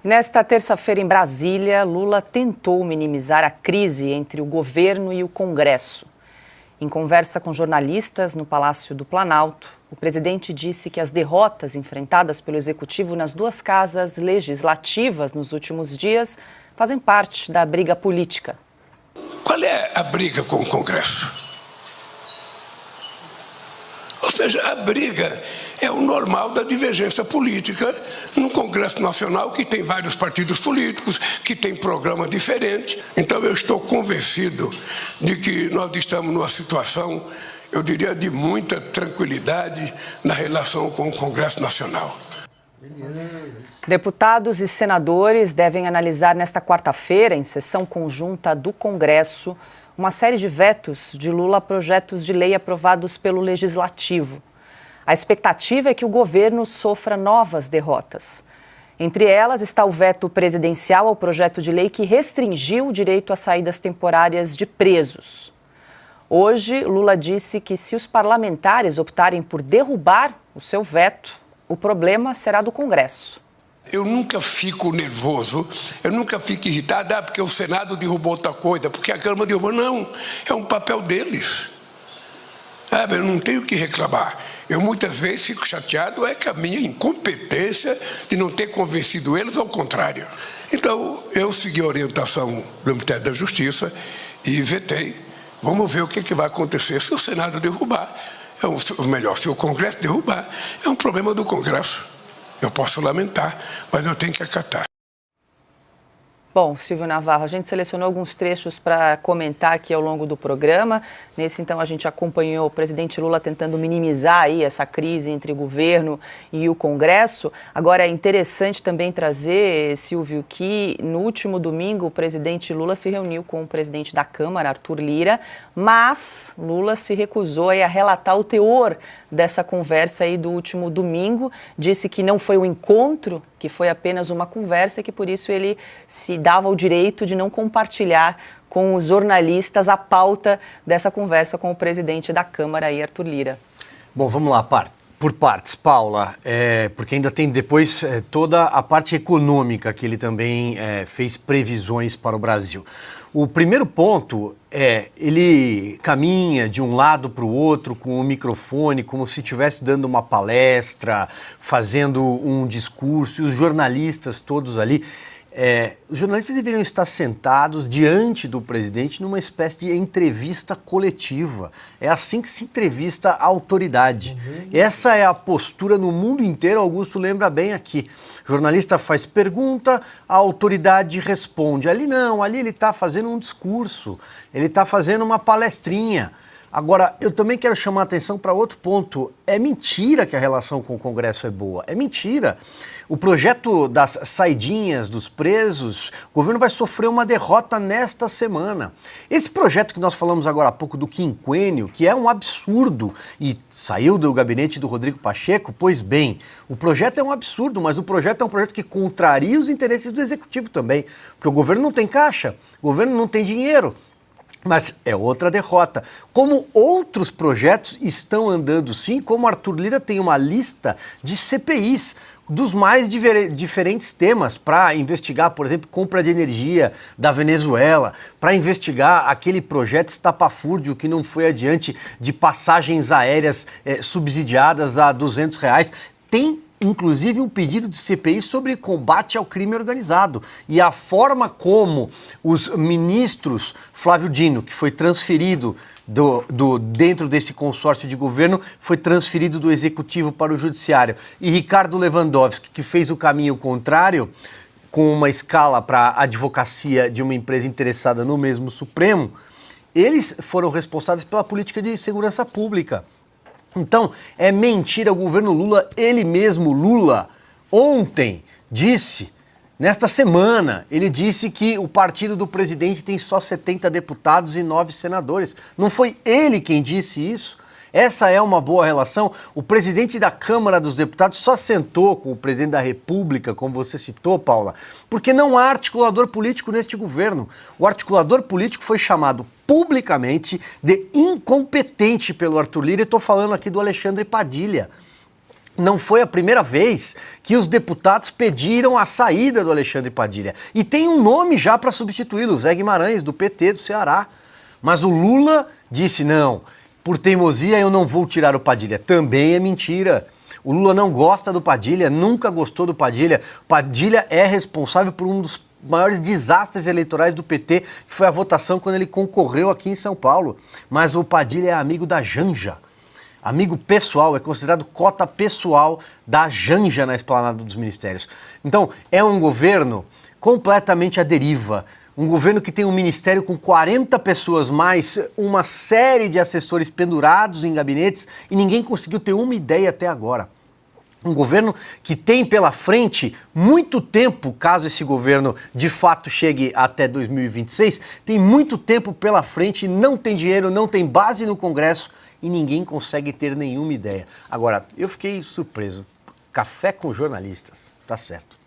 Nesta terça-feira, em Brasília, Lula tentou minimizar a crise entre o governo e o Congresso. Em conversa com jornalistas no Palácio do Planalto, o presidente disse que as derrotas enfrentadas pelo executivo nas duas casas legislativas nos últimos dias fazem parte da briga política. Qual é a briga com o Congresso? Ou seja, a briga é o normal da divergência política no Congresso Nacional, que tem vários partidos políticos, que tem programas diferentes. Então eu estou convencido de que nós estamos numa situação, eu diria, de muita tranquilidade na relação com o Congresso Nacional. Deputados e senadores devem analisar nesta quarta-feira, em sessão conjunta do Congresso, uma série de vetos de Lula a projetos de lei aprovados pelo Legislativo. A expectativa é que o governo sofra novas derrotas. Entre elas está o veto presidencial ao projeto de lei que restringiu o direito a saídas temporárias de presos. Hoje, Lula disse que se os parlamentares optarem por derrubar o seu veto, o problema será do Congresso. Eu nunca fico nervoso, eu nunca fico irritado, porque o Senado derrubou outra coisa, porque a Câmara derrubou. Não, é um papel deles. Eu não tenho o que reclamar. Eu muitas vezes fico chateado com a minha incompetência de não ter convencido eles, ao contrário. Então, eu segui a orientação do Ministério da Justiça e vetei. Vamos ver o que vai acontecer se o Senado derrubar. Ou melhor, se o Congresso derrubar, é um problema do Congresso. Eu posso lamentar, mas eu tenho que acatar. Bom, Silvio Navarro, a gente selecionou alguns trechos para comentar aqui ao longo do programa. Nesse, então, a gente acompanhou o presidente Lula tentando minimizar aí essa crise entre o governo e o Congresso. Agora, é interessante também trazer, Silvio, que no último domingo o presidente Lula se reuniu com o presidente da Câmara, Arthur Lira, mas Lula se recusou aí a relatar o teor dessa conversa aí do último domingo. Disse que não foi um encontro, que foi apenas uma conversa e que por isso ele se dava o direito de não compartilhar com os jornalistas a pauta dessa conversa com o presidente da Câmara, Arthur Lira. Bom, vamos lá, por partes, Paula, porque ainda tem depois toda a parte econômica que ele também fez previsões para o Brasil. O primeiro ponto ele caminha de um lado para o outro com o microfone, como se estivesse dando uma palestra, fazendo um discurso, e os jornalistas todos ali. Os jornalistas deveriam estar sentados diante do presidente numa espécie de entrevista coletiva. É assim que se entrevista a autoridade. Essa é a postura no mundo inteiro, Augusto lembra bem aqui. O jornalista faz pergunta, a autoridade responde. Ali não, ali ele está fazendo um discurso, ele está fazendo uma palestrinha. Agora, eu também quero chamar a atenção para outro ponto. É mentira que a relação com o Congresso é boa. É mentira. O projeto das saidinhas dos presos, o governo vai sofrer uma derrota nesta semana. Esse projeto que nós falamos agora há pouco do quinquênio, que é um absurdo e saiu do gabinete do Rodrigo Pacheco, pois bem, o projeto é um absurdo, mas o projeto é um projeto que contraria os interesses do Executivo também, porque o governo não tem caixa, o governo não tem dinheiro. Mas é outra derrota. Como outros projetos estão andando sim, como Arthur Lira tem uma lista de CPIs dos mais diferentes temas para investigar, por exemplo, compra de energia da Venezuela, para investigar aquele projeto estapafúrdio que não foi adiante de passagens aéreas subsidiadas a R$200. Tem inclusive um pedido de CPI sobre combate ao crime organizado e a forma como os ministros, Flávio Dino, que foi transferido dentro desse consórcio de governo, foi transferido do Executivo para o Judiciário, e Ricardo Lewandowski, que fez o caminho contrário, com uma escala para a advocacia de uma empresa interessada no mesmo Supremo, eles foram responsáveis pela política de segurança pública. Então, é mentira, o governo Lula, ele mesmo, Lula, ontem disse, nesta semana, ele disse que o partido do presidente tem só 70 deputados e 9 senadores. Não foi ele quem disse isso? Essa é uma boa relação? O presidente da Câmara dos Deputados só sentou com o presidente da República, como você citou, Paula, porque não há articulador político neste governo. O articulador político foi chamado publicamente de incompetente pelo Arthur Lira, e estou falando aqui do Alexandre Padilha. não foi a primeira vez que os deputados pediram a saída do Alexandre Padilha. E tem um nome já para substituí-lo, o Zé Guimarães, do PT do Ceará. Mas o Lula disse, não, por teimosia eu não vou tirar o Padilha. Também é mentira. O Lula não gosta do Padilha, nunca gostou do Padilha. O Padilha é responsável por um dos maiores desastres eleitorais do PT, que foi a votação quando ele concorreu aqui em São Paulo. Mas o Padilha é amigo da Janja. Amigo pessoal, é considerado cota pessoal da Janja na esplanada dos ministérios. Então, é um governo completamente à deriva. Um governo que tem um ministério com 40 pessoas, mais uma série de assessores pendurados em gabinetes e ninguém conseguiu ter uma ideia até agora. Um governo que tem pela frente muito tempo, caso esse governo de fato chegue até 2026, tem muito tempo pela frente, não tem dinheiro, não tem base no Congresso e ninguém consegue ter nenhuma ideia. Agora, eu fiquei surpreso. Café com jornalistas, tá certo.